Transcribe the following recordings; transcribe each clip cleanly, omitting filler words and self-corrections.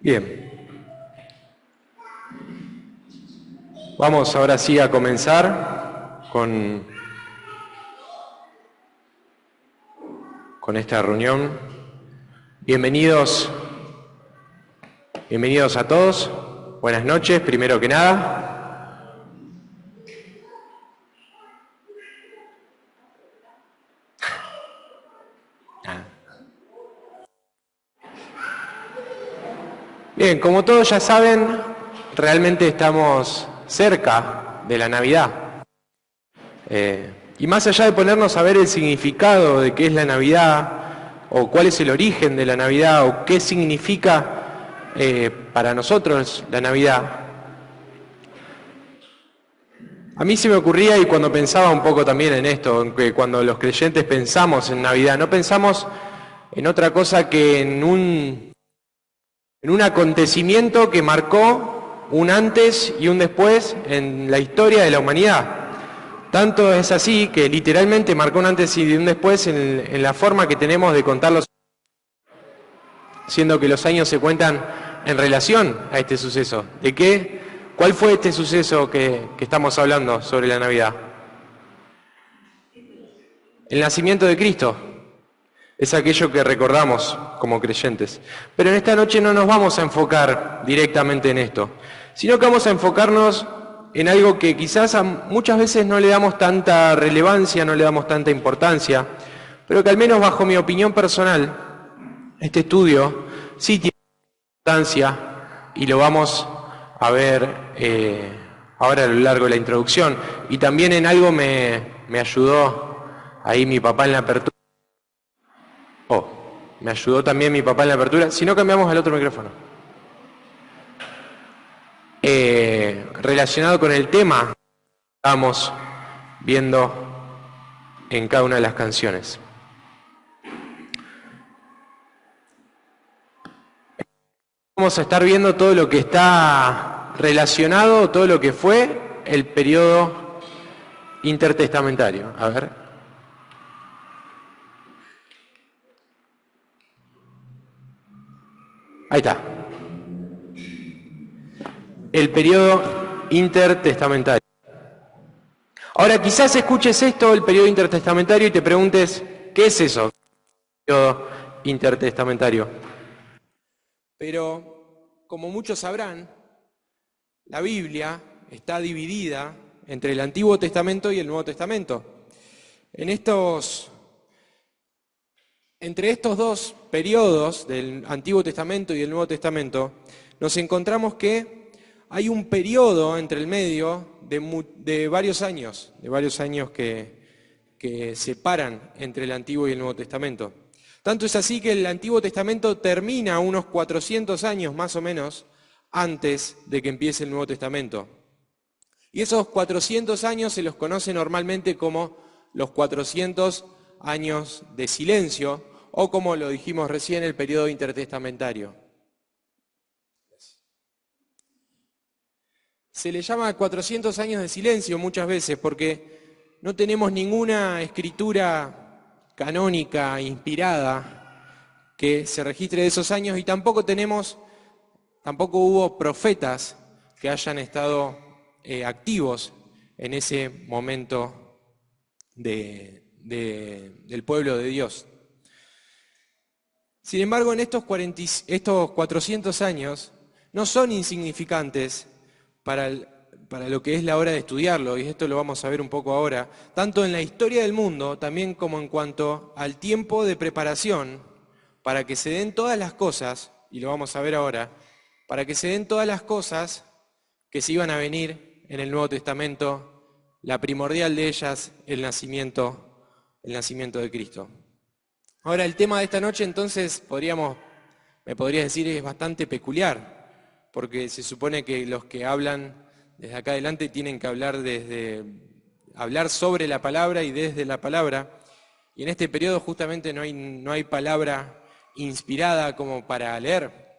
Bien, vamos ahora sí a comenzar con esta reunión. Bienvenidos a todos. Buenas noches, primero que nada. Bien, como todos ya saben, realmente estamos cerca de la Navidad. Y más allá de ponernos a ver el significado de qué es la Navidad, o cuál es el origen de la Navidad, o qué significa para nosotros la Navidad, a mí se me ocurría, y cuando pensaba un poco también en esto, en que cuando los creyentes pensamos en Navidad, no pensamos en otra cosa que en un acontecimiento que marcó un antes y un después en la historia de la humanidad. Tanto es así que literalmente marcó un antes y un después en la forma que tenemos de contarlos, siendo que los años se cuentan en relación a este suceso. ¿Cuál fue este suceso que estamos hablando sobre la Navidad? El nacimiento de Cristo. Es aquello que recordamos como creyentes. Pero en esta noche no nos vamos a enfocar directamente en esto, sino que vamos a enfocarnos en algo que quizás muchas veces no le damos tanta relevancia, no le damos tanta importancia, pero que al menos bajo mi opinión personal, este estudio sí tiene importancia y lo vamos a ver ahora a lo largo de la introducción. Y también en algo me ayudó ahí mi papá en la apertura. Me ayudó también mi papá en la apertura. Si no, cambiamos al otro micrófono. Relacionado con el tema que estamos viendo en cada una de las canciones. Vamos a estar viendo todo lo que está relacionado, todo lo que fue el periodo intertestamentario. A ver. Ahí está. El periodo intertestamentario. Ahora quizás escuches esto, el periodo intertestamentario, y te preguntes, ¿qué es eso? El periodo intertestamentario. Pero, como muchos sabrán, la Biblia está dividida entre el Antiguo Testamento y el Nuevo Testamento. Entre estos dos periodos del Antiguo Testamento y el Nuevo Testamento, nos encontramos que hay un periodo entre el medio de varios años que separan entre el Antiguo y el Nuevo Testamento. Tanto es así que el Antiguo Testamento termina unos 400 años más o menos antes de que empiece el Nuevo Testamento. Y esos 400 años se los conoce normalmente como los 400 años de silencio, o como lo dijimos recién, el periodo intertestamentario. Se le llama 400 años de silencio muchas veces porque no tenemos ninguna escritura canónica, inspirada, que se registre de esos años, y tampoco hubo profetas que hayan estado activos en ese momento del pueblo de Dios. Sin embargo, en estos 400 años no son insignificantes para lo que es la hora de estudiarlo, y esto lo vamos a ver un poco ahora, tanto en la historia del mundo, también como en cuanto al tiempo de preparación para que se den todas las cosas, y lo vamos a ver ahora, para que se den todas las cosas que se iban a venir en el Nuevo Testamento, la primordial de ellas, el nacimiento de Cristo. Ahora, el tema de esta noche, entonces, me podrías decir, es bastante peculiar, porque se supone que los que hablan desde acá adelante tienen que hablar sobre la palabra y desde la palabra, y en este periodo justamente no hay palabra inspirada como para leer.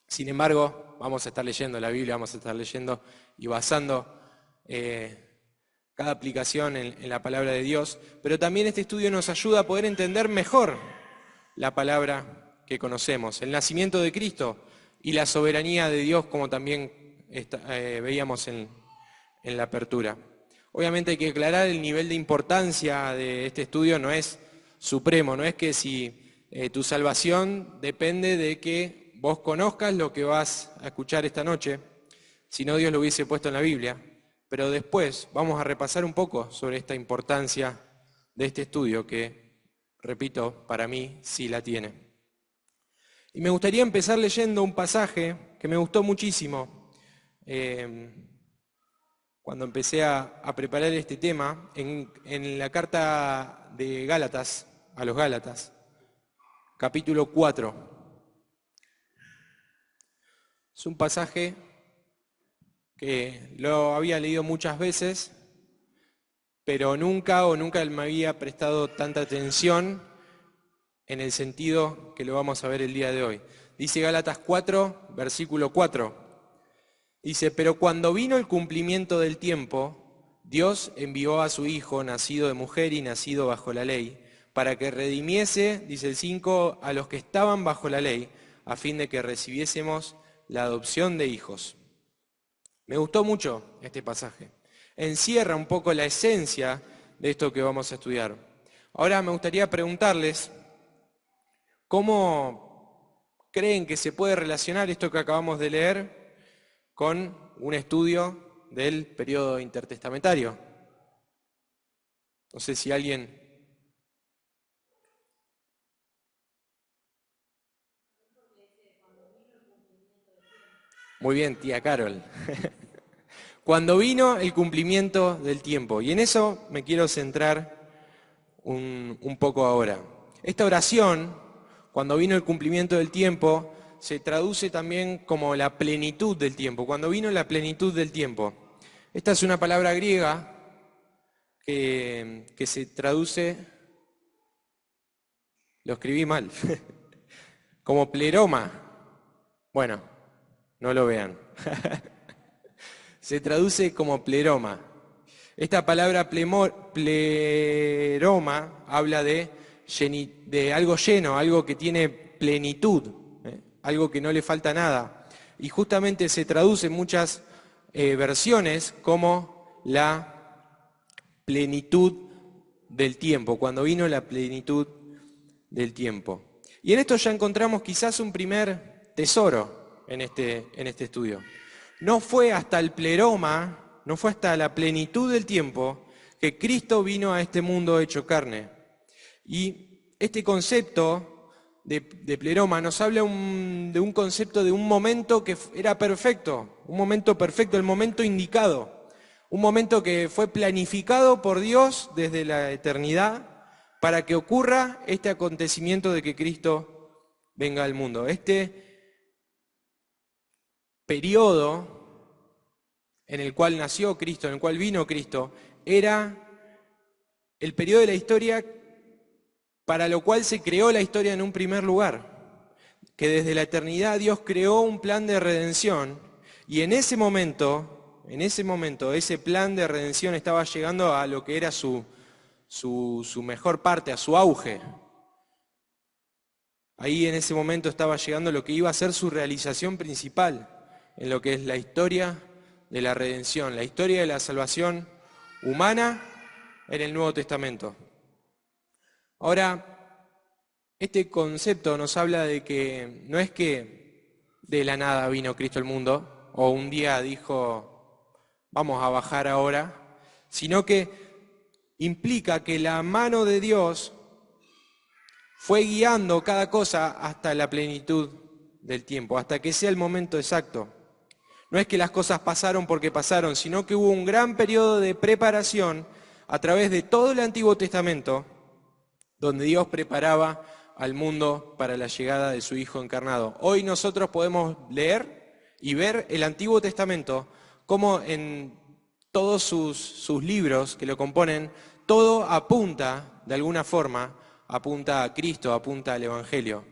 Sin embargo, vamos a estar leyendo la Biblia, vamos a estar leyendo y basando cada aplicación en la palabra de Dios, pero también este estudio nos ayuda a poder entender mejor la palabra que conocemos, el nacimiento de Cristo, y la soberanía de Dios, como también veíamos en la apertura. Obviamente hay que aclarar el nivel de importancia de este estudio, no es supremo, no es que si tu salvación depende de que vos conozcas lo que vas a escuchar esta noche, si no Dios lo hubiese puesto en la Biblia, pero después vamos a repasar un poco sobre esta importancia de este estudio que, repito, para mí sí la tiene. Y me gustaría empezar leyendo un pasaje que me gustó muchísimo cuando empecé a preparar este tema, en la carta de Gálatas, a los Gálatas, capítulo 4. Es un pasaje que lo había leído muchas veces, pero nunca me había prestado tanta atención en el sentido que lo vamos a ver el día de hoy. Dice Gálatas 4, versículo 4. Dice, pero cuando vino el cumplimiento del tiempo, Dios envió a su Hijo, nacido de mujer y nacido bajo la ley, para que redimiese, dice el 5, a los que estaban bajo la ley, a fin de que recibiésemos la adopción de hijos. Me gustó mucho este pasaje. Encierra un poco la esencia de esto que vamos a estudiar. Ahora me gustaría preguntarles, ¿cómo creen que se puede relacionar esto que acabamos de leer con un estudio del periodo intertestamentario? No sé si alguien... Muy bien, tía Carol. Cuando vino el cumplimiento del tiempo. Y en eso me quiero centrar un poco ahora. Esta oración, cuando vino el cumplimiento del tiempo, se traduce también como la plenitud del tiempo. Cuando vino la plenitud del tiempo. Esta es una palabra griega que se traduce, lo escribí mal, como pleroma. Bueno, no lo vean. Se traduce como pleroma. Esta palabra pleroma habla de algo lleno, algo que tiene plenitud, algo que no le falta nada. Y justamente se traduce en muchas versiones como la plenitud del tiempo, cuando vino la plenitud del tiempo. Y en esto ya encontramos quizás un primer tesoro en este estudio. No fue hasta el pleroma, no fue hasta la plenitud del tiempo que Cristo vino a este mundo hecho carne. Y este concepto de pleroma nos habla de un concepto de un momento que era perfecto, un momento perfecto, el momento indicado, un momento que fue planificado por Dios desde la eternidad para que ocurra este acontecimiento de que Cristo venga al mundo. Este periodo en el cual nació Cristo, en el cual vino Cristo, era el periodo de la historia para lo cual se creó la historia en un primer lugar, que desde la eternidad Dios creó un plan de redención y en ese momento, ese plan de redención estaba llegando a lo que era su mejor parte, a su auge. Ahí en ese momento estaba llegando lo que iba a ser su realización principal en lo que es la historia de la redención, la historia de la salvación humana en el Nuevo Testamento. Ahora, este concepto nos habla de que no es que de la nada vino Cristo al mundo, o un día dijo, vamos a bajar ahora, sino que implica que la mano de Dios fue guiando cada cosa hasta la plenitud del tiempo, hasta que sea el momento exacto. No es que las cosas pasaron porque pasaron, sino que hubo un gran periodo de preparación a través de todo el Antiguo Testamento, donde Dios preparaba al mundo para la llegada de su Hijo encarnado. Hoy nosotros podemos leer y ver el Antiguo Testamento como en todos sus libros que lo componen, todo apunta, de alguna forma, apunta a Cristo, apunta al Evangelio.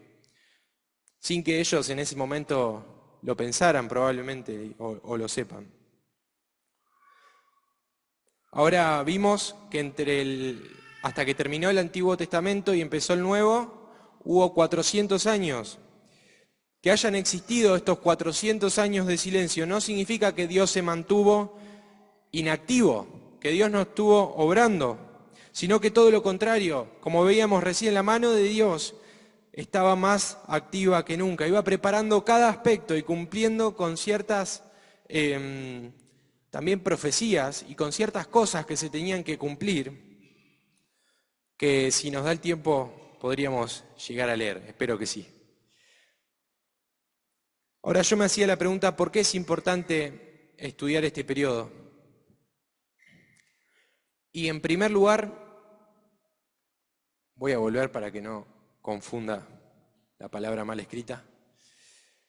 Sin que ellos en ese momento lo pensaran probablemente o lo sepan. Ahora vimos que hasta que terminó el Antiguo Testamento y empezó el Nuevo, hubo 400 años. Que hayan existido estos 400 años de silencio no significa que Dios se mantuvo inactivo, que Dios no estuvo obrando, sino que todo lo contrario, como veíamos recién, la mano de Dios estaba más activa que nunca, iba preparando cada aspecto y cumpliendo con ciertas también profecías y con ciertas cosas que se tenían que cumplir, que si nos da el tiempo podríamos llegar a leer, espero que sí. Ahora yo me hacía la pregunta, ¿por qué es importante estudiar este periodo? Y en primer lugar, voy a volver para que no confunda la palabra mal escrita.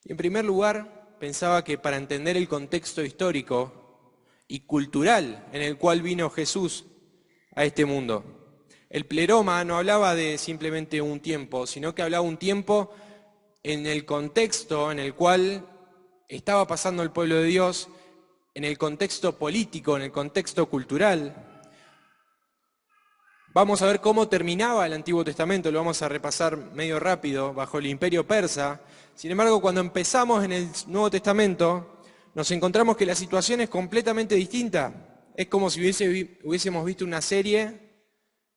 Y en primer lugar, pensaba que para entender el contexto histórico y cultural en el cual vino Jesús a este mundo, el pleroma no hablaba de simplemente un tiempo, sino que hablaba un tiempo en el contexto en el cual estaba pasando el pueblo de Dios, en el contexto político, en el contexto cultural. Vamos a ver cómo terminaba el Antiguo Testamento, lo vamos a repasar medio rápido, bajo el Imperio Persa. Sin embargo, cuando empezamos en el Nuevo Testamento, nos encontramos que la situación es completamente distinta. Es como si hubiésemos visto una serie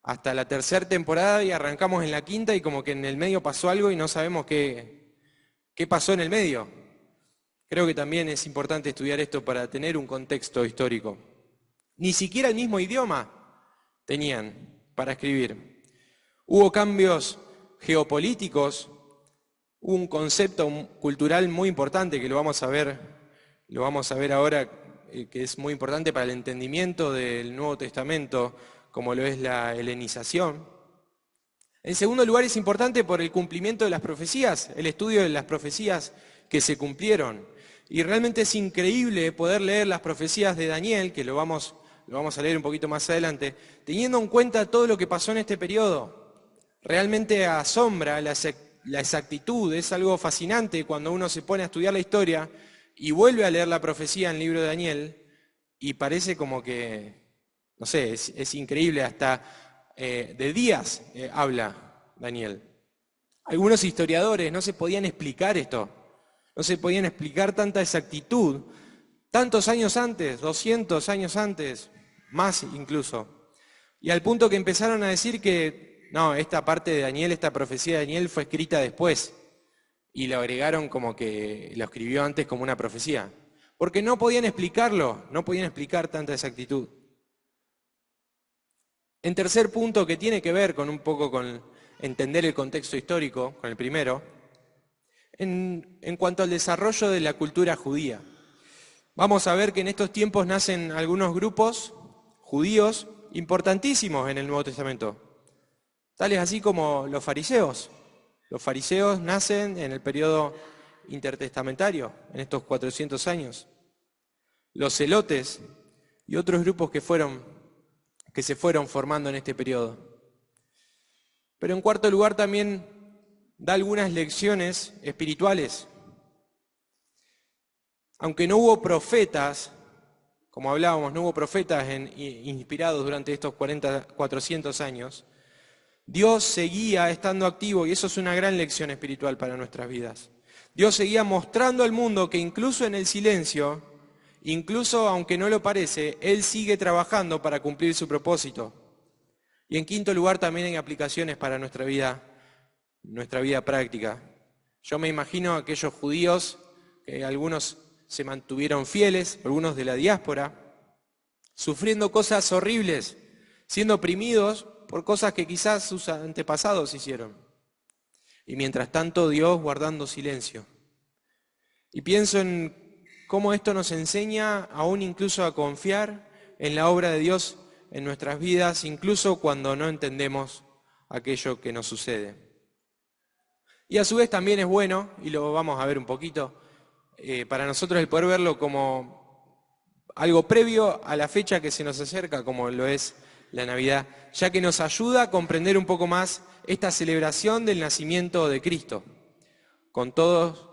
hasta la tercera temporada y arrancamos en la quinta y como que en el medio pasó algo y no sabemos qué pasó en el medio. Creo que también es importante estudiar esto para tener un contexto histórico. Ni siquiera el mismo idioma tenían para escribir. Hubo cambios geopolíticos, hubo un concepto cultural muy importante que lo vamos a ver ahora, que es muy importante para el entendimiento del Nuevo Testamento, como lo es la helenización. En segundo lugar, es importante por el cumplimiento de las profecías, el estudio de las profecías que se cumplieron. Y realmente es increíble poder leer las profecías de Daniel, que lo vamos a leer un poquito más adelante, teniendo en cuenta todo lo que pasó en este periodo. Realmente asombra la exactitud, es algo fascinante cuando uno se pone a estudiar la historia y vuelve a leer la profecía en el libro de Daniel, y parece como que, no sé, es increíble, hasta de días habla Daniel. Algunos historiadores no se podían explicar esto, no se podían explicar tanta exactitud, tantos años antes, 200 años antes, más incluso. Y al punto que empezaron a decir que, no, esta parte de Daniel, esta profecía de Daniel fue escrita después, y lo agregaron como que lo escribió antes como una profecía, porque no podían explicarlo, no podían explicar tanta exactitud. En tercer punto, que tiene que ver con un poco con entender el contexto histórico, con el primero, en cuanto al desarrollo de la cultura judía. Vamos a ver que en estos tiempos nacen algunos grupos judíos importantísimos en el Nuevo Testamento, tales así como los fariseos. Los fariseos nacen en el periodo intertestamentario, en estos 400 años. Los celotes y otros grupos que se fueron formando en este periodo. Pero en cuarto lugar también da algunas lecciones espirituales. Aunque no hubo profetas, como hablábamos, no hubo profetas inspirados durante estos 400 años, Dios seguía estando activo y eso es una gran lección espiritual para nuestras vidas. Dios seguía mostrando al mundo que incluso en el silencio, incluso aunque no lo parece, Él sigue trabajando para cumplir su propósito. Y en quinto lugar también hay aplicaciones para nuestra vida práctica. Yo me imagino a aquellos judíos, que algunos se mantuvieron fieles, algunos de la diáspora, sufriendo cosas horribles, siendo oprimidos por cosas que quizás sus antepasados hicieron. Y mientras tanto Dios guardando silencio. Y pienso en cómo esto nos enseña aún incluso a confiar en la obra de Dios en nuestras vidas, incluso cuando no entendemos aquello que nos sucede. Y a su vez también es bueno, y lo vamos a ver un poquito, para nosotros el poder verlo como algo previo a la fecha que se nos acerca, como lo es la Navidad, ya que nos ayuda a comprender un poco más esta celebración del nacimiento de Cristo, con todos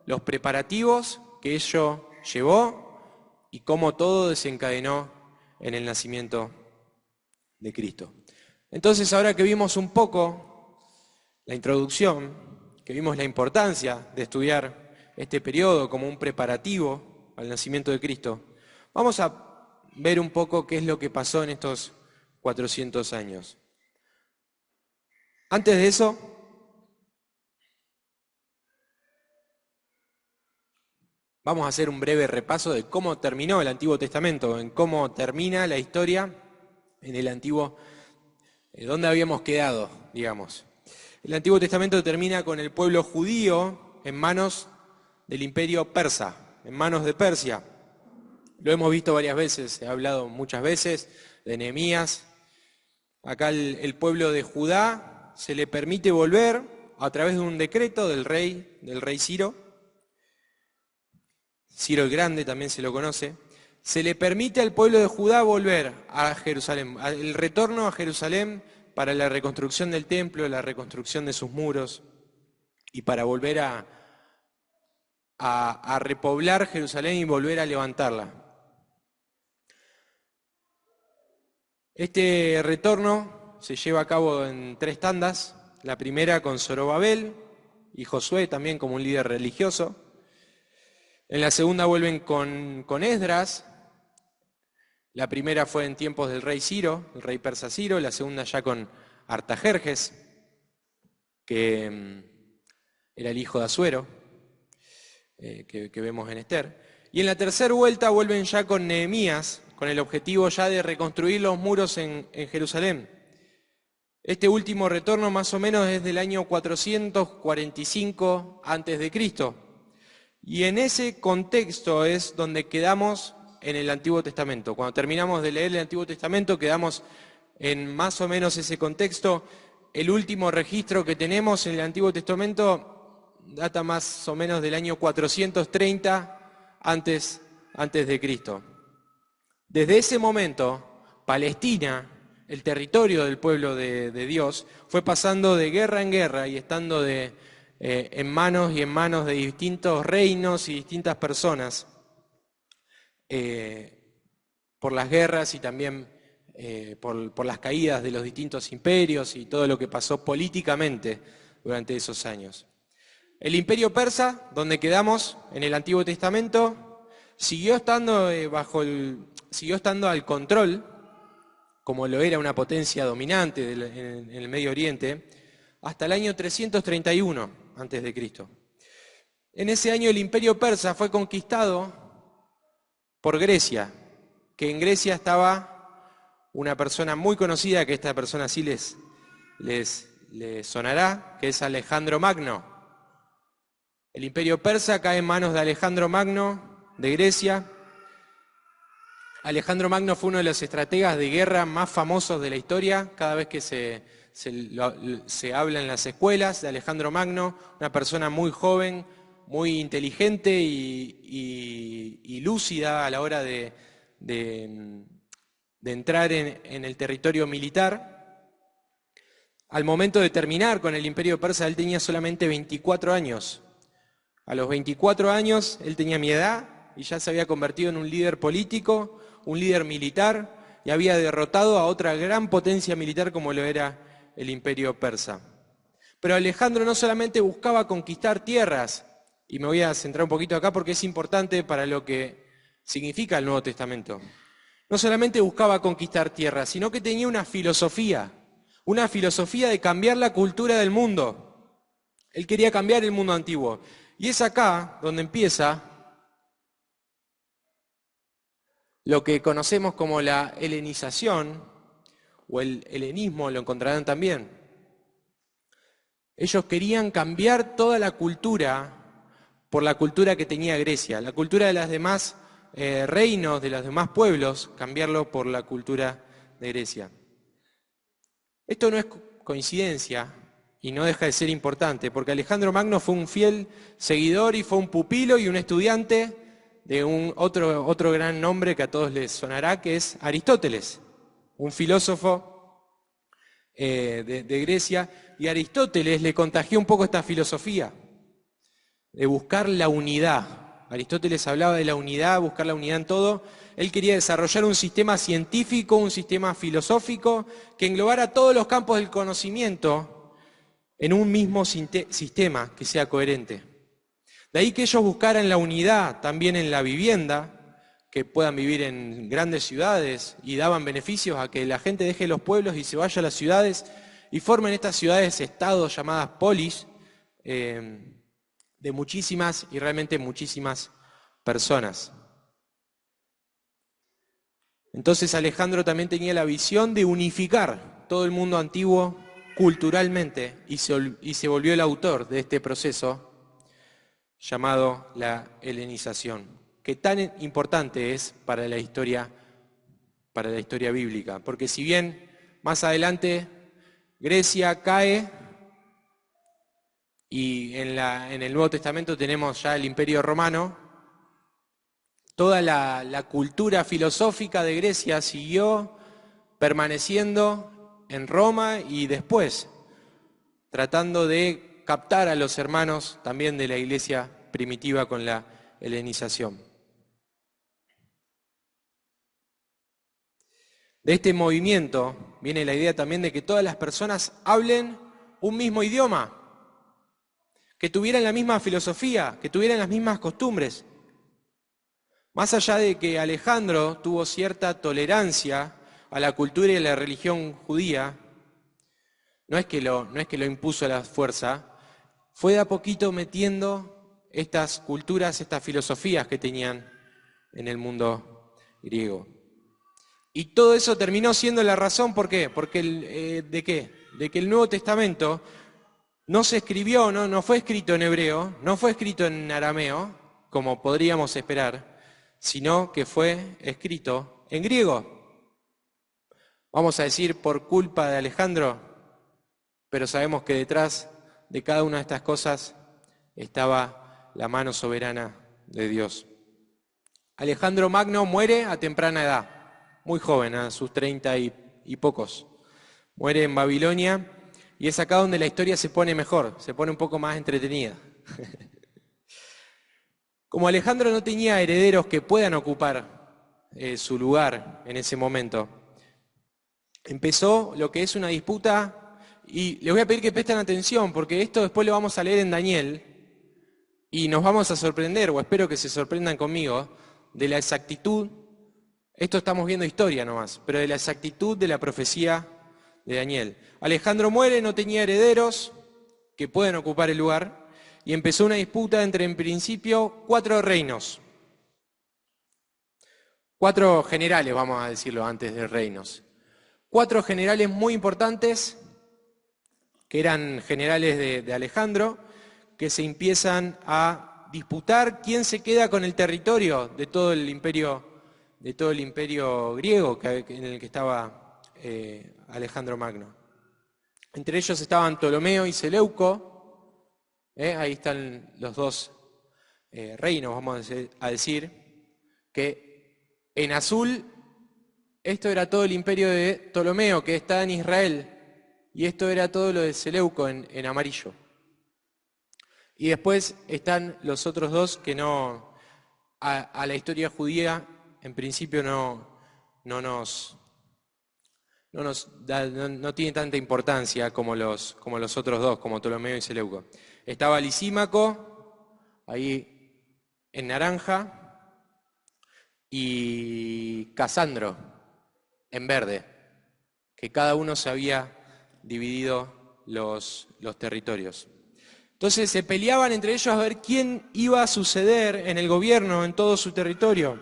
los preparativos que ello llevó y cómo todo desencadenó en el nacimiento de Cristo. Entonces, ahora que vimos un poco la introducción, que vimos la importancia de estudiar este periodo como un preparativo al nacimiento de Cristo, vamos a ver un poco qué es lo que pasó en estos 400 años. Antes de eso, vamos a hacer un breve repaso de cómo terminó el Antiguo Testamento, en cómo termina la historia en el Antiguo, dónde habíamos quedado, digamos. El Antiguo Testamento termina con el pueblo judío en manos del imperio persa, en manos de Persia. Lo hemos visto varias veces, he hablado muchas veces de Nehemías. Acá el pueblo de Judá se le permite volver a través de un decreto del rey Ciro. Ciro el Grande también se lo conoce. Se le permite al pueblo de Judá volver a Jerusalén, el retorno a Jerusalén para la reconstrucción del templo, la reconstrucción de sus muros y para volver a repoblar Jerusalén y volver a levantarla. Este retorno se lleva a cabo en 3 tandas, la primera con Zorobabel y Josué también como un líder religioso. En la segunda vuelven con Esdras. La primera fue en tiempos del rey Ciro, el rey persa Ciro, la segunda ya con Artajerjes, que era el hijo de Asuero, que vemos en Esther. Y en la tercera vuelta vuelven ya con Nehemías, con el objetivo ya de reconstruir los muros en Jerusalén. Este último retorno más o menos es del año 445 a.C., y en ese contexto es donde quedamos en el Antiguo Testamento. Cuando terminamos de leer el Antiguo Testamento quedamos en más o menos ese contexto. El último registro que tenemos en el Antiguo Testamento data más o menos del año 430 antes de Cristo. Desde ese momento, Palestina, el territorio del pueblo de Dios, fue pasando de guerra en guerra y estando en manos de distintos reinos y distintas personas por las guerras y también por las caídas de los distintos imperios y todo lo que pasó políticamente durante esos años. El imperio persa, donde quedamos en el Antiguo Testamento, siguió estando al control, como lo era una potencia dominante en el Medio Oriente, hasta el año 331 a.C. En ese año el imperio persa fue conquistado por Grecia, que en Grecia estaba una persona muy conocida, que esta persona sí les sonará, que es Alejandro Magno. El imperio persa cae en manos de Alejandro Magno de Grecia. Alejandro Magno fue uno de los estrategas de guerra más famosos de la historia. Cada vez que se habla en las escuelas de Alejandro Magno, una persona muy joven, muy inteligente y lúcida a la hora de entrar en el territorio militar. Al momento de terminar con el imperio persa, él tenía solamente 24 años. A los 24 años, él tenía mi edad y ya se había convertido en un líder político, un líder militar, y había derrotado a otra gran potencia militar como lo era el imperio persa. Pero Alejandro no solamente buscaba conquistar tierras, y me voy a centrar un poquito acá porque es importante para lo que significa el Nuevo Testamento. No solamente buscaba conquistar tierras, sino que tenía una filosofía de cambiar la cultura del mundo. Él quería cambiar el mundo antiguo. Y es acá donde empieza lo que conocemos como la helenización, o el helenismo, lo encontrarán también. Ellos querían cambiar toda la cultura por la cultura que tenía Grecia, la cultura de los demás reinos, de los demás pueblos, cambiarlo por la cultura de Grecia. Esto no es coincidencia y no deja de ser importante, porque Alejandro Magno fue un fiel seguidor y fue un pupilo y un estudiante de otro gran nombre que a todos les sonará, que es Aristóteles, un filósofo de Grecia, y Aristóteles le contagió un poco esta filosofía de buscar la unidad. Aristóteles hablaba de la unidad, buscar la unidad en todo. Él quería desarrollar un sistema científico, un sistema filosófico que englobara todos los campos del conocimiento en un mismo sistema que sea coherente. De ahí que ellos buscaran la unidad también en la vivienda, que puedan vivir en grandes ciudades y daban beneficios a que la gente deje los pueblos y se vaya a las ciudades y formen estas ciudades-estados llamadas polis, de muchísimas y realmente muchísimas personas. Entonces Alejandro también tenía la visión de unificar todo el mundo antiguo culturalmente y se volvió el autor de este proceso llamado la helenización, que tan importante es para la historia bíblica. Porque si bien más adelante Grecia cae y en el Nuevo Testamento tenemos ya el Imperio Romano, toda la cultura filosófica de Grecia siguió permaneciendo en Roma y después tratando de captar a los hermanos también de la iglesia primitiva con la helenización. De este movimiento viene la idea también de que todas las personas hablen un mismo idioma, que tuvieran la misma filosofía, que tuvieran las mismas costumbres. Más allá de que Alejandro tuvo cierta tolerancia a la cultura y a la religión judía, no es que lo impuso a la fuerza, fue de a poquito metiendo estas culturas, estas filosofías que tenían en el mundo griego. Y todo eso terminó siendo la razón, ¿por qué? ¿De qué? De que el Nuevo Testamento no se escribió, no fue escrito en hebreo, no fue escrito en arameo, como podríamos esperar, sino que fue escrito en griego. Vamos a decir por culpa de Alejandro, pero sabemos que detrás de cada una de estas cosas estaba la mano soberana de Dios. Alejandro Magno muere a temprana edad, muy joven, a sus 30 y pocos. Muere en Babilonia y es acá donde la historia se pone mejor, se pone un poco más entretenida. Como Alejandro no tenía herederos que puedan ocupar su lugar en ese momento, empezó lo que es una disputa. Y les voy a pedir que presten atención, porque esto después lo vamos a leer en Daniel, y nos vamos a sorprender, o espero que se sorprendan conmigo, de la exactitud, esto estamos viendo historia nomás, pero de la exactitud de la profecía de Daniel. Alejandro muere, no tenía herederos que puedan ocupar el lugar, y empezó una disputa entre, en principio, 4 reinos. 4 generales, vamos a decirlo antes de reinos. 4 generales muy importantes, que eran generales de Alejandro, que se empiezan a disputar quién se queda con el territorio de todo el imperio griego en el que estaba Alejandro Magno. Entre ellos estaban Ptolomeo y Seleuco, ahí están los 2 reinos, vamos a decir, que en azul esto era todo el imperio de Ptolomeo, que está en Israel, y esto era todo lo de Seleuco en amarillo. Y después están los otros 2 que no, a la historia judía en principio no tiene tanta importancia como los otros 2, como Ptolomeo y Seleuco. Estaba Lisímaco, ahí en naranja, y Casandro, en verde, que cada uno se había dividido los territorios. Entonces se peleaban entre ellos a ver quién iba a suceder en el gobierno en todo su territorio.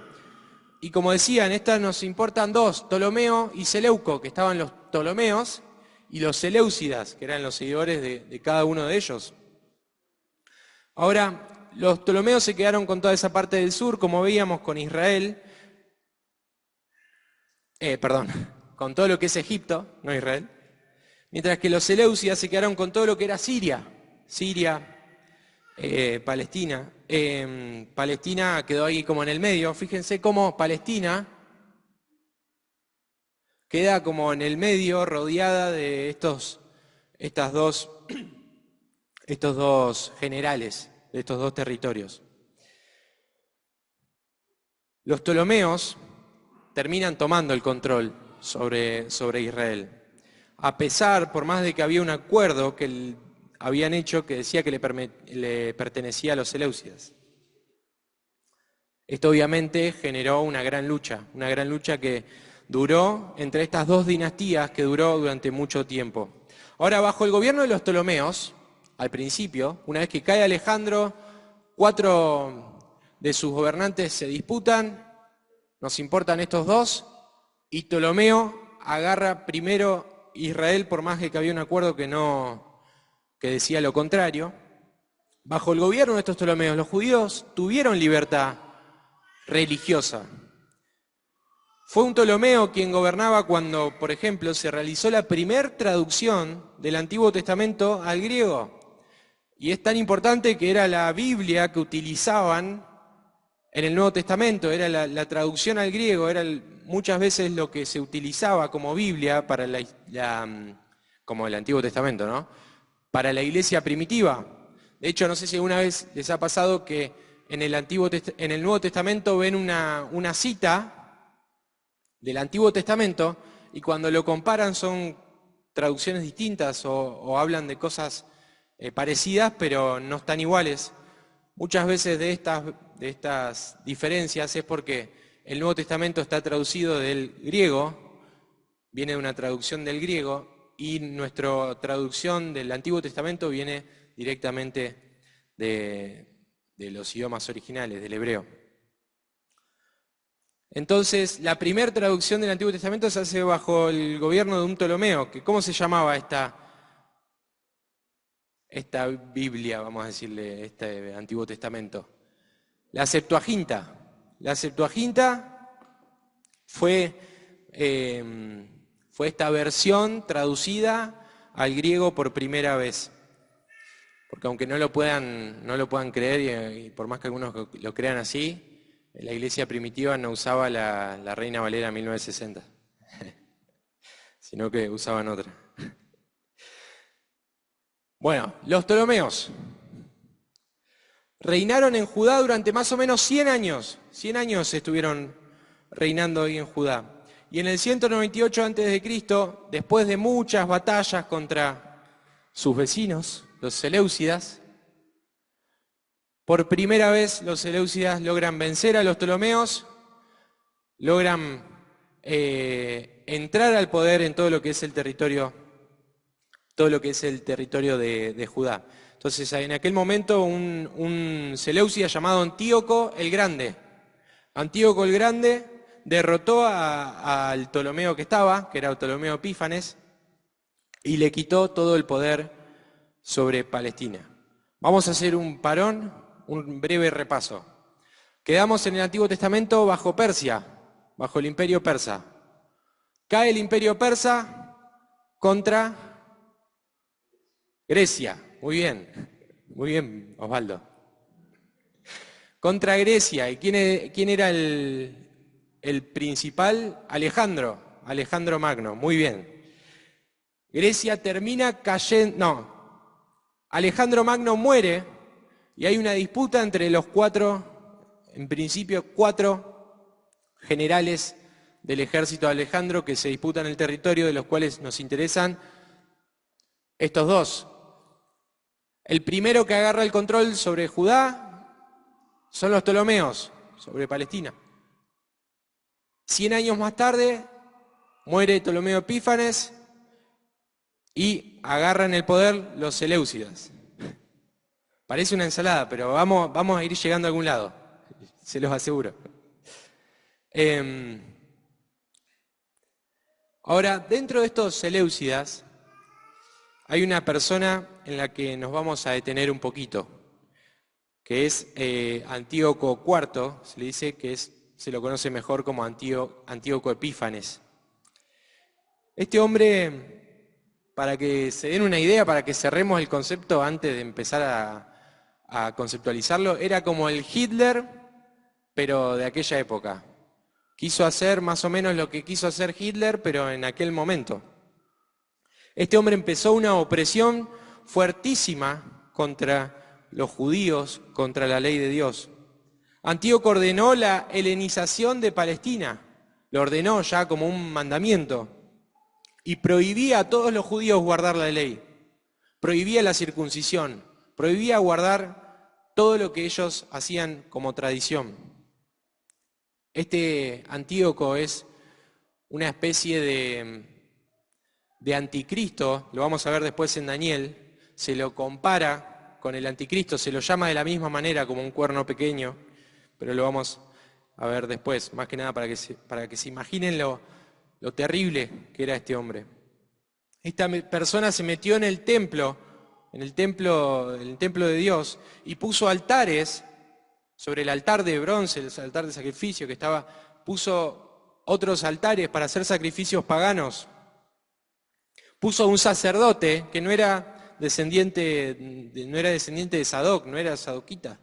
Y como decía, en estas nos importan 2, Ptolomeo y Seleuco, que estaban los Ptolomeos, y los Seleucidas, que eran los seguidores de cada uno de ellos. Ahora, los Ptolomeos se quedaron con toda esa parte del sur, como veíamos con Israel, con todo lo que es Egipto, no Israel, mientras que los Seleucidas se quedaron con todo lo que era Siria, Palestina. Palestina quedó ahí como en el medio. Fíjense cómo Palestina queda como en el medio, rodeada de estos dos generales, de estos 2 territorios. Los Ptolomeos terminan tomando el control sobre Israel. A pesar, por más de que había un acuerdo que habían hecho que decía que le pertenecía a los seleucidas. Esto obviamente generó una gran lucha que duró entre estas dos dinastías, que duró durante mucho tiempo. Ahora, bajo el gobierno de los Ptolomeos, al principio, una vez que cae Alejandro, 4 de sus gobernantes se disputan, nos importan estos dos, y Ptolomeo agarra primero Israel, por más que había un acuerdo que decía lo contrario. Bajo el gobierno de estos Ptolomeos, los judíos tuvieron libertad religiosa. Fue un Ptolomeo quien gobernaba cuando, por ejemplo, se realizó la primer traducción del Antiguo Testamento al griego. Y es tan importante que era la Biblia que utilizaban en el Nuevo Testamento, era la traducción al griego, era muchas veces lo que se utilizaba como Biblia para como el Antiguo Testamento, ¿no? Para la iglesia primitiva. De hecho, no sé si alguna vez les ha pasado que en el Nuevo Testamento ven una cita del Antiguo Testamento y cuando lo comparan son traducciones distintas o hablan de cosas parecidas, pero no están iguales. Muchas veces de estas diferencias es porque el Nuevo Testamento está traducido del griego, viene de una traducción del griego, y nuestra traducción del Antiguo Testamento viene directamente de los idiomas originales, del hebreo. Entonces, la primera traducción del Antiguo Testamento se hace bajo el gobierno de un Ptolomeo, que ¿cómo se llamaba esta Biblia, vamos a decirle, este Antiguo Testamento? La Septuaginta. La Septuaginta fue esta versión traducida al griego por primera vez. Porque aunque no lo puedan creer, y por más que algunos lo crean así, la iglesia primitiva no usaba la Reina Valera 1960, sino que usaban otra. Bueno, los Ptolomeos reinaron en Judá durante más o menos 100 años. 100 años estuvieron reinando ahí en Judá. Y en el 198 a.C., después de muchas batallas contra sus vecinos, los seleucidas, por primera vez los seleucidas logran vencer a los Ptolomeos, logran entrar al poder en todo lo que es el territorio de Judá. Entonces, en aquel momento, un seleucida llamado Antíoco el Grande. Antíoco el Grande derrotó al Ptolomeo que era Ptolomeo Epífanes, y le quitó todo el poder sobre Palestina. Vamos a hacer un parón, un breve repaso. Quedamos en el Antiguo Testamento bajo Persia, bajo el Imperio Persa. Cae el Imperio Persa contra Grecia. Muy bien, Osvaldo. Contra Grecia. ¿Y quién era el principal? Alejandro Magno. Muy bien. Grecia termina cayendo. No. Alejandro Magno muere y hay una disputa entre los 4, en principio 4 generales del ejército de Alejandro que se disputan el territorio, de los cuales nos interesan estos 2. El primero que agarra el control sobre Judá son los Ptolomeos, sobre Palestina. 100 años más tarde muere Ptolomeo Epífanes y agarran el poder los seleucidas. Parece una ensalada, pero vamos a ir llegando a algún lado, se los aseguro. Ahora, dentro de estos seleucidas hay una persona en la que nos vamos a detener un poquito, que es Antíoco IV, se le dice que se lo conoce mejor como Antíoco Epífanes. Este hombre, para que se den una idea, para que cerremos el concepto antes de empezar a conceptualizarlo, era como el Hitler, pero de aquella época. Quiso hacer más o menos lo que quiso hacer Hitler, pero en aquel momento. Este hombre empezó una opresión fuertísima contra los judíos, contra la ley de Dios. Antíoco ordenó la helenización de Palestina, lo ordenó ya como un mandamiento, y prohibía a todos los judíos guardar la ley. prohibía la circuncisión, prohibía guardar todo lo que ellos hacían como tradición. Este Antíoco es una especie de anticristo, lo vamos a ver después en Daniel, se lo compara con el anticristo, se lo llama de la misma manera como un cuerno pequeño, pero lo vamos a ver después, más que nada para que se imaginen lo terrible que era este hombre. Esta persona se metió en el templo de Dios, y puso altares sobre el altar de bronce, el altar de sacrificio que estaba, puso otros altares para hacer sacrificios paganos. Puso un sacerdote que no era descendiente de Sadoc, no era sadoquita,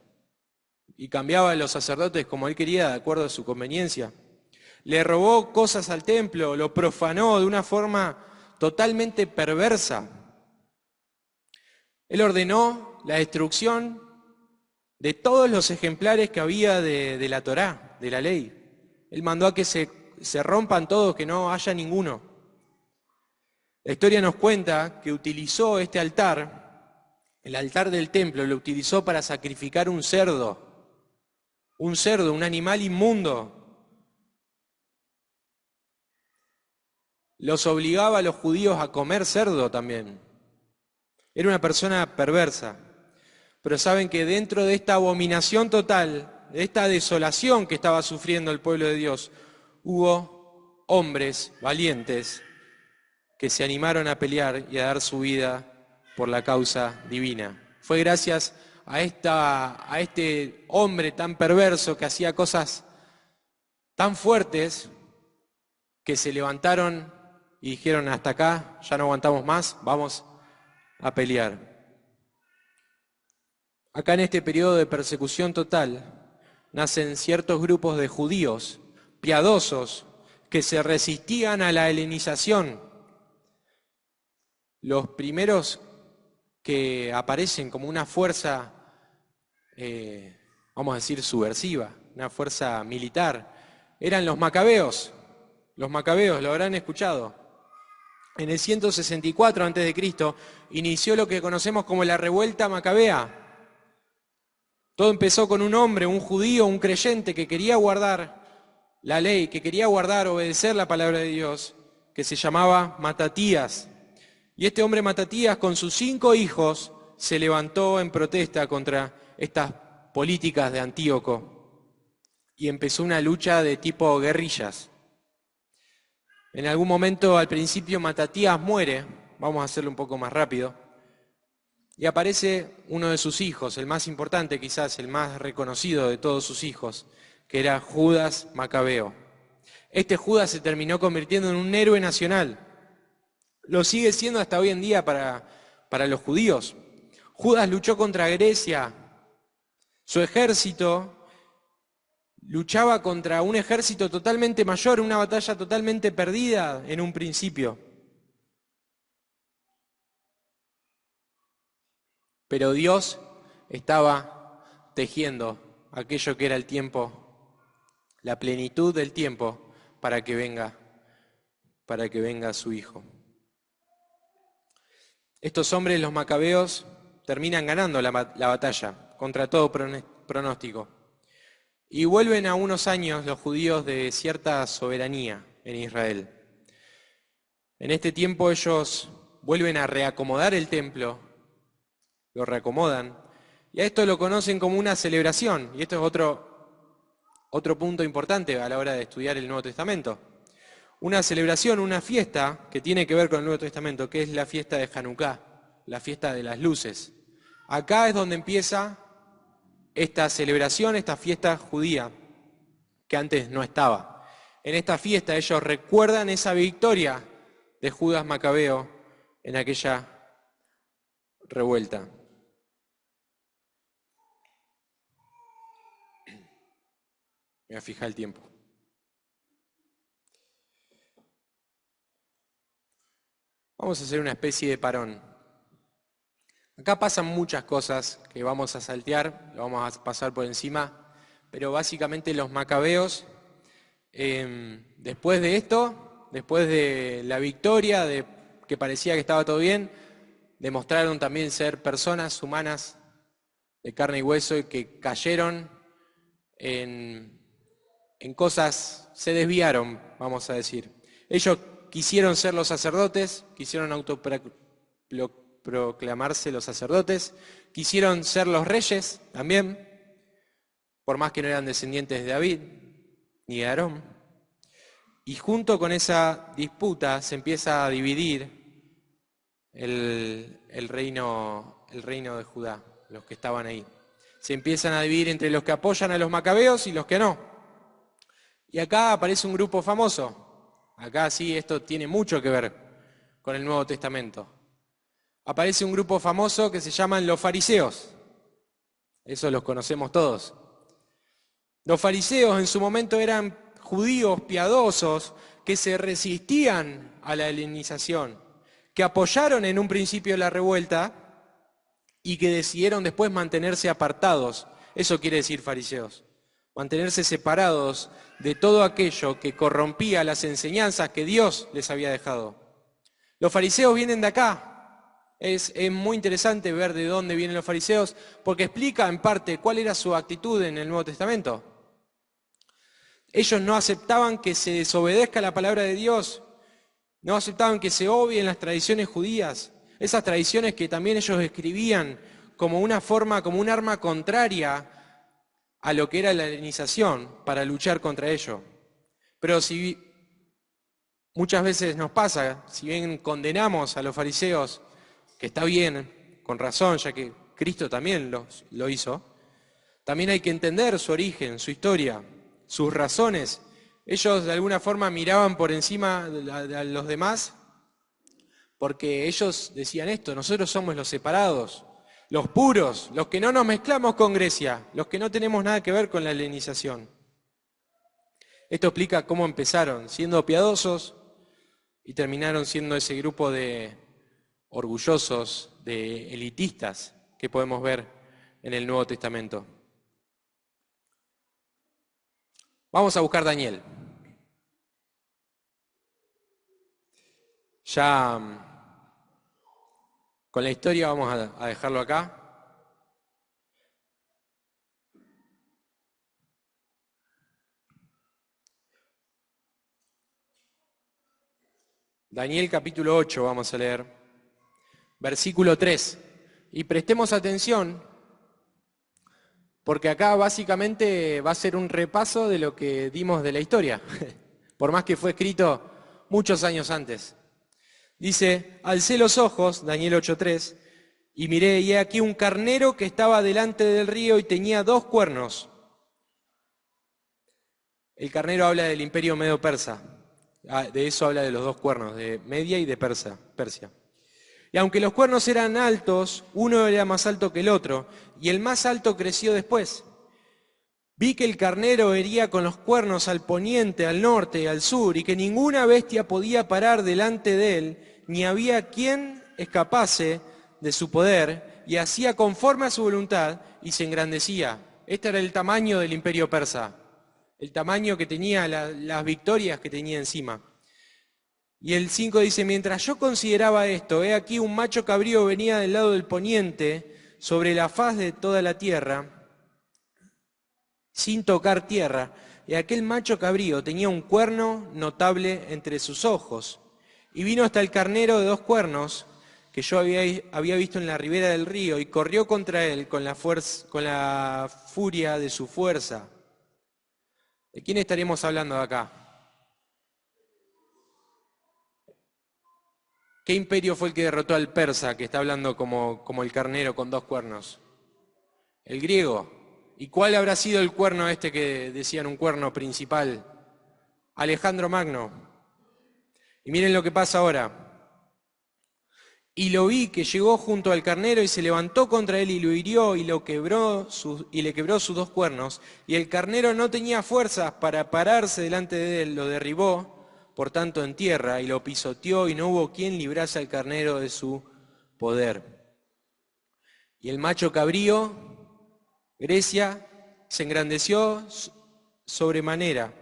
y cambiaba a los sacerdotes como él quería, de acuerdo a su conveniencia. Le robó cosas al templo, lo profanó de una forma totalmente perversa. Él ordenó la destrucción de todos los ejemplares que había de la Torá, de la ley. Él mandó a que se rompan todos, que no haya ninguno. La historia nos cuenta que utilizó este altar, el altar del templo, lo utilizó para sacrificar un cerdo, un animal inmundo. Los obligaba a los judíos a comer cerdo también. Era una persona perversa. Pero saben que dentro de esta abominación total, de esta desolación que estaba sufriendo el pueblo de Dios, hubo hombres valientes que se animaron a pelear y a dar su vida por la causa divina. Fue gracias a este hombre tan perverso que hacía cosas tan fuertes que se levantaron y dijeron: hasta acá, ya no aguantamos más, vamos a pelear. Acá en este periodo de persecución total nacen ciertos grupos de judíos piadosos que se resistían a la helenización. Los primeros que aparecen como una fuerza, vamos a decir, subversiva, una fuerza militar, eran los macabeos. Los macabeos, lo habrán escuchado. En el 164 a.C. inició lo que conocemos como la revuelta macabea. Todo empezó con un hombre, un judío, un creyente que quería guardar la ley, que quería obedecer la palabra de Dios, que se llamaba Matatías. Y este hombre Matatías, con sus 5 hijos, se levantó en protesta contra estas políticas de Antíoco y empezó una lucha de tipo guerrillas. En algún momento, al principio, Matatías muere, vamos a hacerlo un poco más rápido, y aparece uno de sus hijos, el más importante quizás, el más reconocido de todos sus hijos, que era Judas Macabeo. Este Judas se terminó convirtiendo en un héroe nacional. Lo sigue siendo hasta hoy en día para los judíos. Judas luchó contra Grecia. Su ejército luchaba contra un ejército totalmente mayor, una batalla totalmente perdida en un principio. Pero Dios estaba tejiendo aquello que era el tiempo, la plenitud del tiempo, para que venga su Hijo. Estos hombres, los macabeos, terminan ganando la batalla contra todo pronóstico. Y vuelven a unos años los judíos de cierta soberanía en Israel. En este tiempo ellos vuelven a reacomodar el templo, lo reacomodan, y a esto lo conocen como una celebración, y esto es otro punto importante a la hora de estudiar el Nuevo Testamento. Una celebración, una fiesta que tiene que ver con el Nuevo Testamento, que es la fiesta de Hanukkah, la fiesta de las luces. Acá es donde empieza esta celebración, esta fiesta judía, que antes no estaba. En esta fiesta ellos recuerdan esa victoria de Judas Macabeo en aquella revuelta. Me voy a fijar el tiempo. Vamos a hacer una especie de parón. Acá pasan muchas cosas que vamos a saltear, lo vamos a pasar por encima, pero básicamente los macabeos, después de esto, después de la victoria, de que parecía que estaba todo bien, demostraron también ser personas humanas de carne y hueso y que cayeron en cosas, se desviaron, vamos a decir. Ellos quisieron ser los sacerdotes, quisieron autoproclamarse los sacerdotes, quisieron ser los reyes también, por más que no eran descendientes de David ni de Aarón. Y junto con esa disputa se empieza a dividir el reino de Judá, los que estaban ahí. Se empiezan a dividir entre los que apoyan a los macabeos y los que no. Y acá aparece un grupo famoso. Acá sí, esto tiene mucho que ver con el Nuevo Testamento. Aparece un grupo famoso que se llaman los fariseos. Eso los conocemos todos. Los fariseos en su momento eran judíos piadosos que se resistían a la helenización, que apoyaron en un principio la revuelta y que decidieron después mantenerse apartados. Eso quiere decir fariseos. Mantenerse separados de todo aquello que corrompía las enseñanzas que Dios les había dejado. Los fariseos vienen de acá. Es muy interesante ver de dónde vienen los fariseos, porque explica en parte cuál era su actitud en el Nuevo Testamento. Ellos no aceptaban que se desobedezca la palabra de Dios, no aceptaban que se obvien las tradiciones judías, esas tradiciones que también ellos escribían como una forma, como un arma contraria a lo que era la helenización para luchar contra ello. Pero si muchas veces nos pasa, si bien condenamos a los fariseos, que está bien, con razón, ya que Cristo también lo hizo, también hay que entender su origen, su historia, sus razones. Ellos de alguna forma miraban por encima de los demás porque ellos decían esto: nosotros somos los separados, los puros, los que no nos mezclamos con Grecia, los que no tenemos nada que ver con la helenización. Esto explica cómo empezaron, siendo piadosos, y terminaron siendo ese grupo de orgullosos, de elitistas que podemos ver en el Nuevo Testamento. Vamos a buscar Daniel. Ya con la historia vamos a dejarlo acá. Daniel capítulo 8 vamos a leer, versículo 3. Y prestemos atención, porque acá básicamente va a ser un repaso de lo que dimos de la historia, por más que fue escrito muchos años antes. Dice: alcé los ojos, Daniel 8:3, y miré, y he aquí un carnero que estaba delante del río y tenía 2 cuernos. El carnero habla del imperio medo-persa. De eso habla, de los 2 cuernos, de Media y de Persia. Y aunque los cuernos eran altos, uno era más alto que el otro, y el más alto creció después. Vi que el carnero hería con los cuernos al poniente, al norte y al sur, y que ninguna bestia podía parar delante de él, ni había quien escapase de su poder, y hacía conforme a su voluntad, y se engrandecía. Este era el tamaño del imperio persa, el tamaño que tenía, las victorias que tenía encima. Y el 5 dice: mientras yo consideraba esto, he aquí un macho cabrío venía del lado del poniente, sobre la faz de toda la tierra, sin tocar tierra, y aquel macho cabrío tenía un cuerno notable entre sus ojos. Y vino hasta el carnero de 2 cuernos, que yo había visto en la ribera del río, y corrió contra él con la furia de su fuerza. ¿De quién estaríamos hablando acá? ¿Qué imperio fue el que derrotó al persa, que está hablando como el carnero con 2 cuernos? El griego. ¿Y cuál habrá sido el cuerno este que decían un cuerno principal? Alejandro Magno. Y miren lo que pasa ahora. Y lo vi que llegó junto al carnero y se levantó contra él y lo hirió y le quebró sus 2 cuernos. Y el carnero no tenía fuerzas para pararse delante de él, lo derribó, por tanto, en tierra, y lo pisoteó, y no hubo quien librase al carnero de su poder. Y el macho cabrío, Grecia, se engrandeció sobremanera,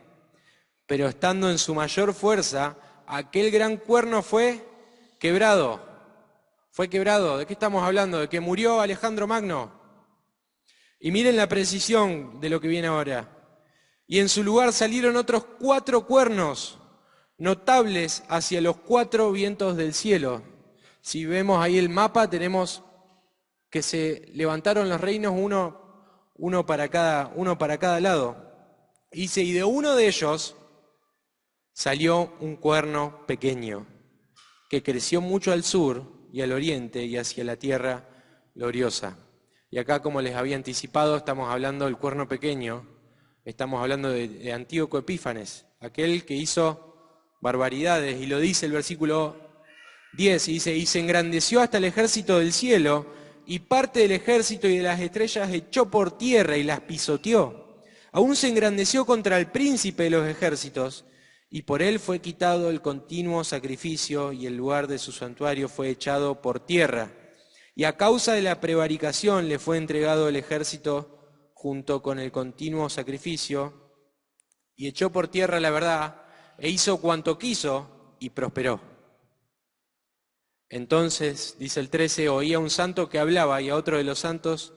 pero estando en su mayor fuerza, aquel gran cuerno fue quebrado, Fue quebrado. ¿De qué estamos hablando? ¿De que murió Alejandro Magno? Y miren la precisión de lo que viene ahora. Y en su lugar salieron otros 4 cuernos notables hacia los 4 vientos del cielo. Si vemos ahí el mapa, tenemos que se levantaron los reinos uno para cada lado. Y dice, y de uno de ellos salió un cuerno pequeño, que creció mucho al sur y al oriente y hacia la tierra gloriosa. Y acá, como les había anticipado, estamos hablando del cuerno pequeño, estamos hablando de Antíoco Epífanes, aquel que hizo barbaridades, y lo dice el versículo 10, y dice, y se engrandeció hasta el ejército del cielo, y parte del ejército y de las estrellas echó por tierra y las pisoteó. Aún se engrandeció contra el príncipe de los ejércitos, y por él fue quitado el continuo sacrificio, y el lugar de su santuario fue echado por tierra. Y a causa de la prevaricación le fue entregado el ejército junto con el continuo sacrificio, y echó por tierra la verdad, e hizo cuanto quiso, y prosperó. Entonces, dice el 13, oía un santo que hablaba, y a otro de los santos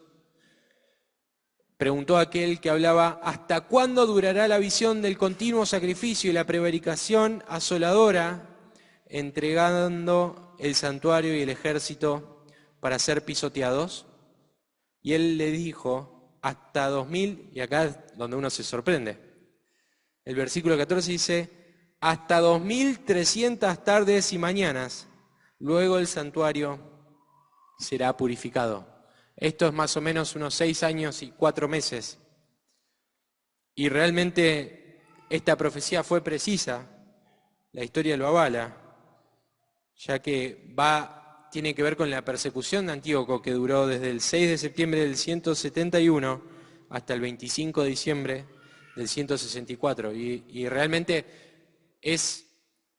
preguntó a aquel que hablaba, ¿hasta cuándo durará la visión del continuo sacrificio y la prevaricación asoladora, entregando el santuario y el ejército para ser pisoteados? Y él le dijo, hasta 2000, y acá es donde uno se sorprende. El versículo 14 dice, hasta 2300 tardes y mañanas, luego el santuario será purificado. Esto es más o menos unos 6 años y 4 meses. Y realmente esta profecía fue precisa, la historia lo avala, ya que tiene que ver con la persecución de Antíoco, que duró desde el 6 de septiembre del 171 hasta el 25 de diciembre del 164. Y realmente es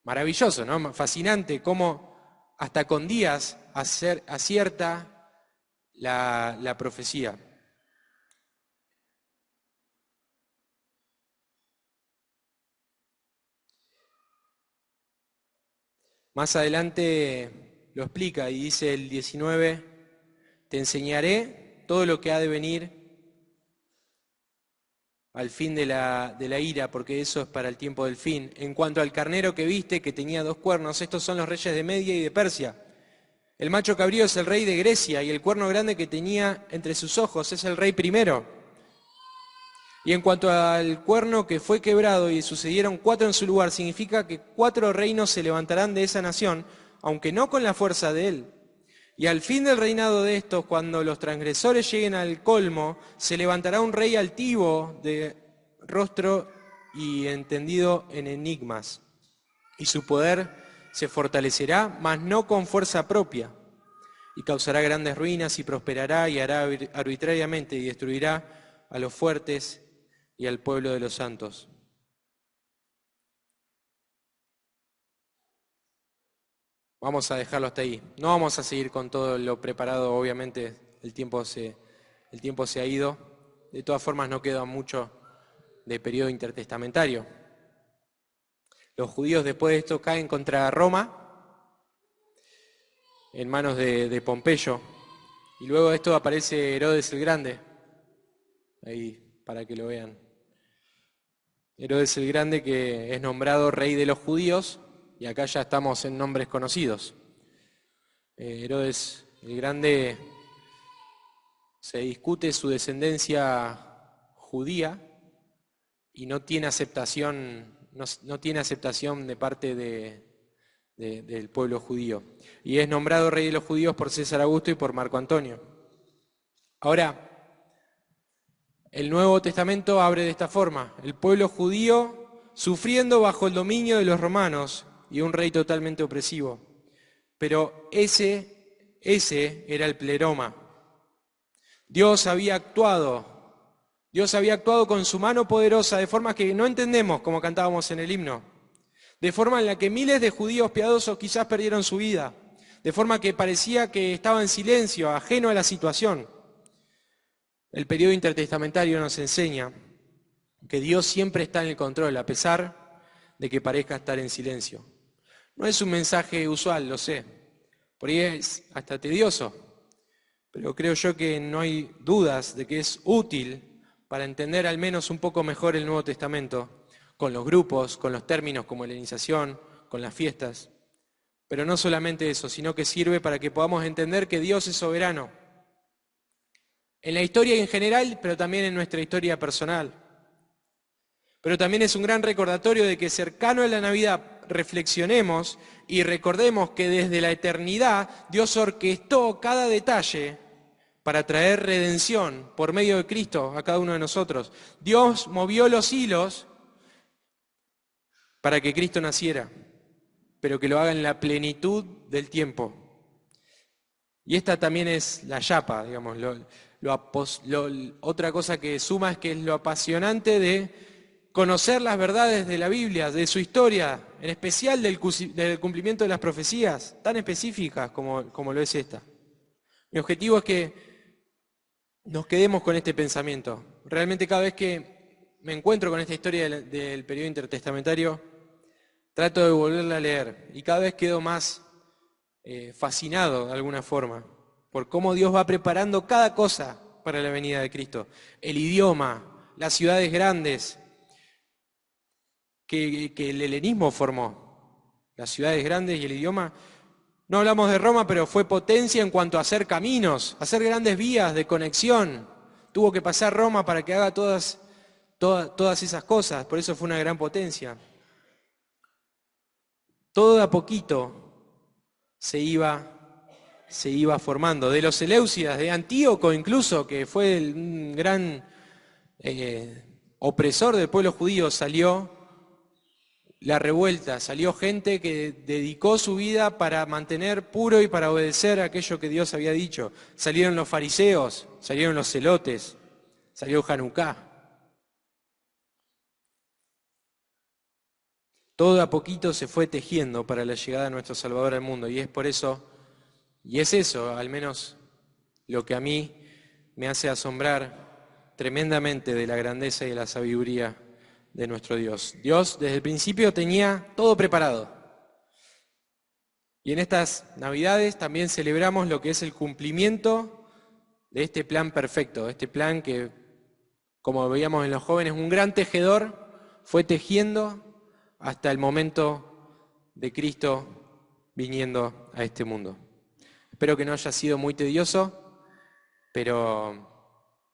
maravilloso, ¿no? Fascinante cómo hasta con días acierta la profecía. Más adelante lo explica y dice el 19, te enseñaré todo lo que ha de venir al fin de la ira, porque eso es para el tiempo del fin. En cuanto al carnero que viste, que tenía 2 cuernos, estos son los reyes de Media y de Persia. El macho cabrío es el rey de Grecia, y el cuerno grande que tenía entre sus ojos es el rey primero. Y en cuanto al cuerno que fue quebrado y sucedieron 4 en su lugar, significa que 4 reinos se levantarán de esa nación, aunque no con la fuerza de él. Y al fin del reinado de estos, cuando los transgresores lleguen al colmo, se levantará un rey altivo de rostro y entendido en enigmas. Y su poder se fortalecerá, mas no con fuerza propia. Y causará grandes ruinas y prosperará y hará arbitrariamente y destruirá a los fuertes y al pueblo de los santos. Vamos a dejarlo hasta ahí. No vamos a seguir con todo lo preparado, obviamente el tiempo se ha ido. De todas formas no queda mucho de periodo intertestamentario. Los judíos después de esto caen contra Roma en manos de Pompeyo. Y luego de esto aparece Herodes el Grande, ahí para que lo vean. Herodes el Grande, que es nombrado rey de los judíos, y acá ya estamos en nombres conocidos. Herodes el Grande, se discute su descendencia judía y no tiene aceptación de parte del pueblo judío. Y es nombrado rey de los judíos por César Augusto y por Marco Antonio. Ahora, el Nuevo Testamento abre de esta forma: el pueblo judío sufriendo bajo el dominio de los romanos y un rey totalmente opresivo. Pero ese era el pleroma. Dios había actuado con su mano poderosa de formas que no entendemos, como cantábamos en el himno. De forma en la que miles de judíos piadosos quizás perdieron su vida. De forma que parecía que estaba en silencio, ajeno a la situación. El periodo intertestamentario nos enseña que Dios siempre está en el control, a pesar de que parezca estar en silencio. No es un mensaje usual, lo sé, Por ahí es hasta tedioso, pero creo yo que no hay dudas de que es útil para entender al menos un poco mejor el Nuevo Testamento, con los grupos, con los términos como la iniciación, con las fiestas. Pero no solamente eso, sino que sirve para que podamos entender que Dios es soberano. En la historia en general, pero también en nuestra historia personal. Pero también es un gran recordatorio de que cercano a la Navidad reflexionemos y recordemos que desde la eternidad Dios orquestó cada detalle para traer redención por medio de Cristo a cada uno de nosotros. Dios movió los hilos para que Cristo naciera, pero que lo haga en la plenitud del tiempo. Y esta también es la yapa, digamos, otra cosa que suma es que es lo apasionante de conocer las verdades de la Biblia, de su historia, en especial del cumplimiento de las profecías, tan específicas como lo es esta. Mi objetivo es que nos quedemos con este pensamiento. Realmente cada vez que me encuentro con esta historia del periodo intertestamentario, trato de volverla a leer y cada vez quedo más fascinado de alguna forma por cómo Dios va preparando cada cosa para la venida de Cristo. El idioma, las ciudades grandes que el helenismo formó, las ciudades grandes y el idioma. No hablamos de Roma, pero fue potencia en cuanto a hacer caminos, hacer grandes vías de conexión. Tuvo que pasar Roma para que haga todas esas cosas, por eso fue una gran potencia. Todo de a poquito se iba formando. De los Seleucidas, de Antíoco incluso, que fue un gran opresor del pueblo judío, salió la revuelta, salió gente que dedicó su vida para mantener puro y para obedecer aquello que Dios había dicho. Salieron los fariseos, salieron los celotes, salió Hanukkah. Todo de a poquito se fue tejiendo para la llegada de nuestro Salvador al mundo y es por eso, y es eso al menos lo que a mí me hace asombrar tremendamente de la grandeza y de la sabiduría de nuestro Dios. Dios desde el principio tenía todo preparado. Y en estas Navidades también celebramos lo que es el cumplimiento de este plan perfecto, este plan que, como veíamos en los jóvenes, un gran tejedor fue tejiendo hasta el momento de Cristo viniendo a este mundo. Espero que no haya sido muy tedioso, pero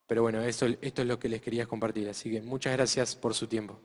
bueno, esto es lo que les quería compartir. Así que muchas gracias por su tiempo.